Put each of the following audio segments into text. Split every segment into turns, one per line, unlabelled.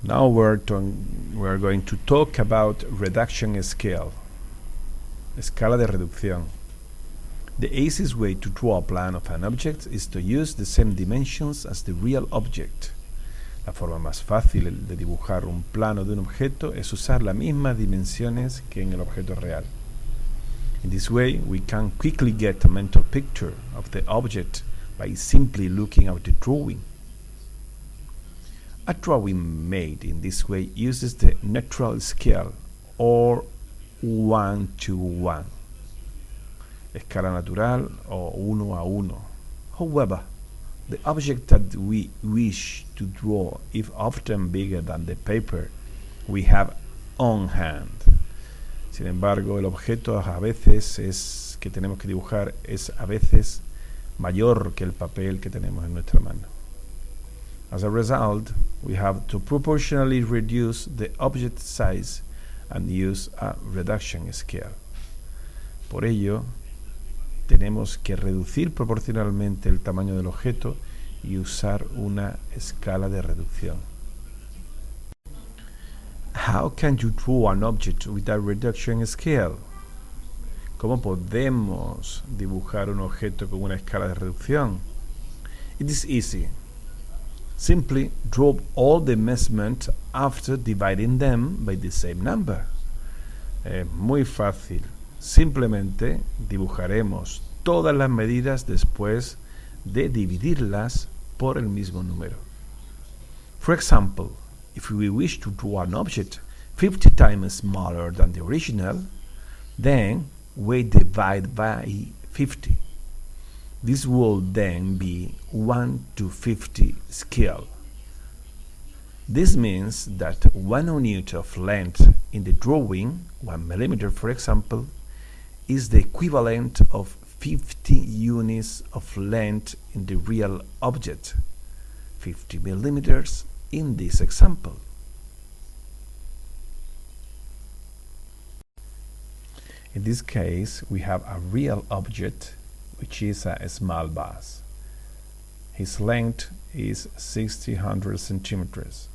Now we're going to talk about reduction scale, escala de reducción. The easiest way to draw a plan of an object is to use the same dimensions as the real object. La forma más fácil de dibujar un plano de un objeto es usar las mismas dimensiones que en el objeto real. In this way, we can quickly get a mental picture of the object by simply looking at the drawing. A drawing made in this way uses the natural scale or 1:1, escala natural o 1:1. However, the object that we wish to draw is often bigger than the paper we have on hand. Sin embargo, el objeto a veces que tenemos que dibujar es a veces mayor que el papel que tenemos en nuestra mano. As a result, we have to proportionally reduce the object size and use a reduction scale. Por ello, tenemos que reducir proporcionalmente el tamaño del objeto y usar una escala de reducción. How can you draw an object with a reduction scale? ¿Cómo podemos dibujar un objeto con una escala de reducción? It is easy. Simply draw all the measurements after dividing them by the same number. Es muy fácil. Simplemente dibujaremos todas las medidas después de dividirlas por el mismo número. For example, if we wish to draw an object 50 times smaller than the original, then we divide by 50. This will then be 1:50 scale. This means that 1 unit of length in the drawing, 1 millimeter for example, is the equivalent of 50 units of length in the real object, 50 millimeters in this example. In this case, we have a real object, which is a small vase. His length is 600 centimeters,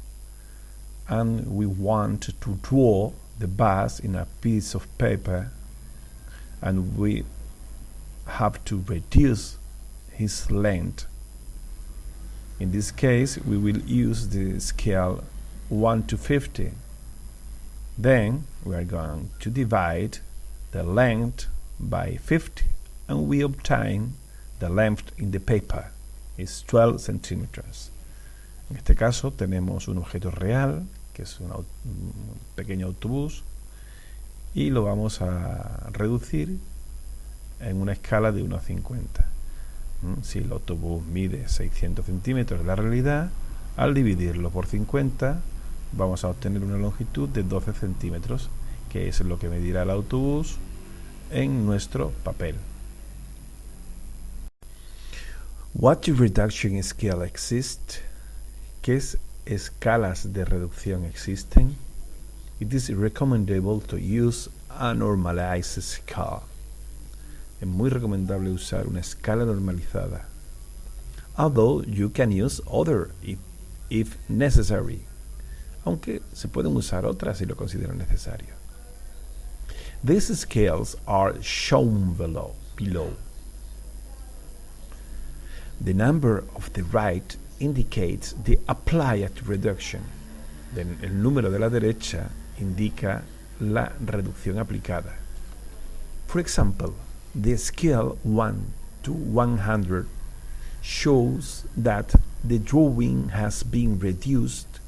and we want to draw the vase in a piece of paper, and we have to reduce his length. In this case, we will use the scale 1:50. Then we are going to divide the length by 50, and we obtain the length in the paper is 12 centimeters. En este caso tenemos un objeto real, que es un pequeño autobús, y lo vamos a reducir en una escala de 1:50. Si el autobús mide 600 centímetros en la realidad, al dividirlo por 50 vamos a obtener una longitud de 12 centímetros, que es lo que medirá el autobús en nuestro papel. What reduction scale exists? ¿Qué escalas de reducción existen? It is recommendable to use a normalized scale. Es muy recomendable usar una escala normalizada. Although you can use other if necessary. Aunque se pueden usar otras si lo consideran necesario. These scales are shown below. The number of the right indicates the applied reduction. El número de la derecha indica la reducción aplicada. For example, the scale 1:100 shows that the drawing has been reduced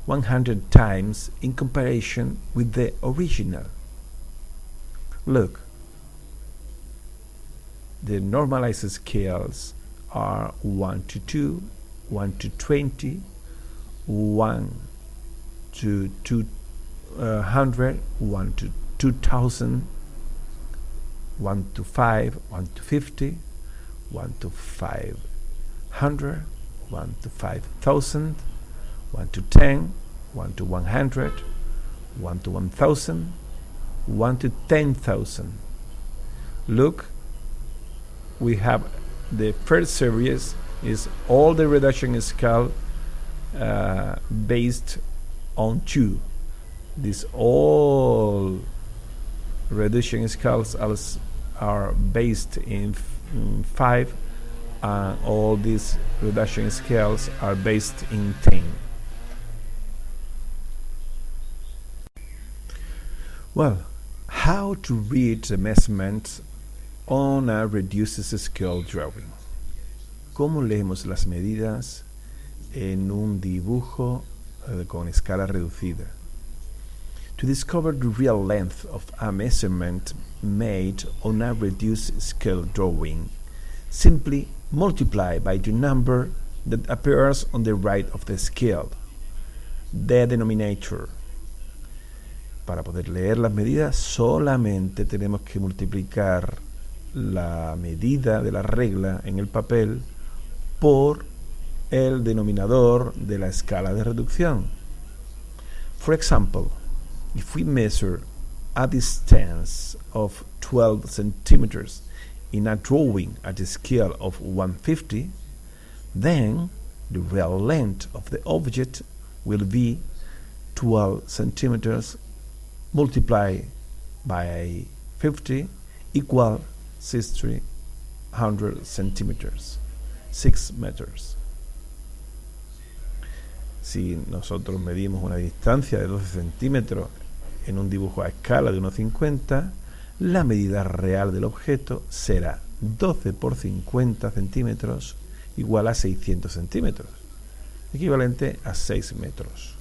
100 times in comparison with the original. Look, the normalized scales are 1:2, 1:20, 1:200, 1:2000, 1:5, 1:50, 1:500, 1:5000, 1:10, 1:100, 1:1000, 1:10,000. Look, we have the first series is all the reduction scale based on 2. These all reduction scales are based in 5, and all these reduction scales are based in 10. Well, how to read the measurements on a reduced scale drawing. ¿Cómo leemos las medidas en un dibujo con escala reducida? To discover the real length of a measurement made on a reduced scale drawing, simply multiply by the number that appears on the right of the scale, the denominator. Para poder leer las medidas solamente tenemos que multiplicar la medida de la regla en el papel por el denominador de la escala de reducción. For example, if we measure a distance of 12 centimeters in a drawing at a scale of 150, then the real length of the object will be 12 centimeters multiplied by 50 equal 600 centimeters, 6 meters. Si nosotros medimos una distancia de 12 centímetros en un dibujo a escala de 1,50, la medida real del objeto será 12 por 50 centímetros igual a 600 centímetros, equivalente a 6 metros.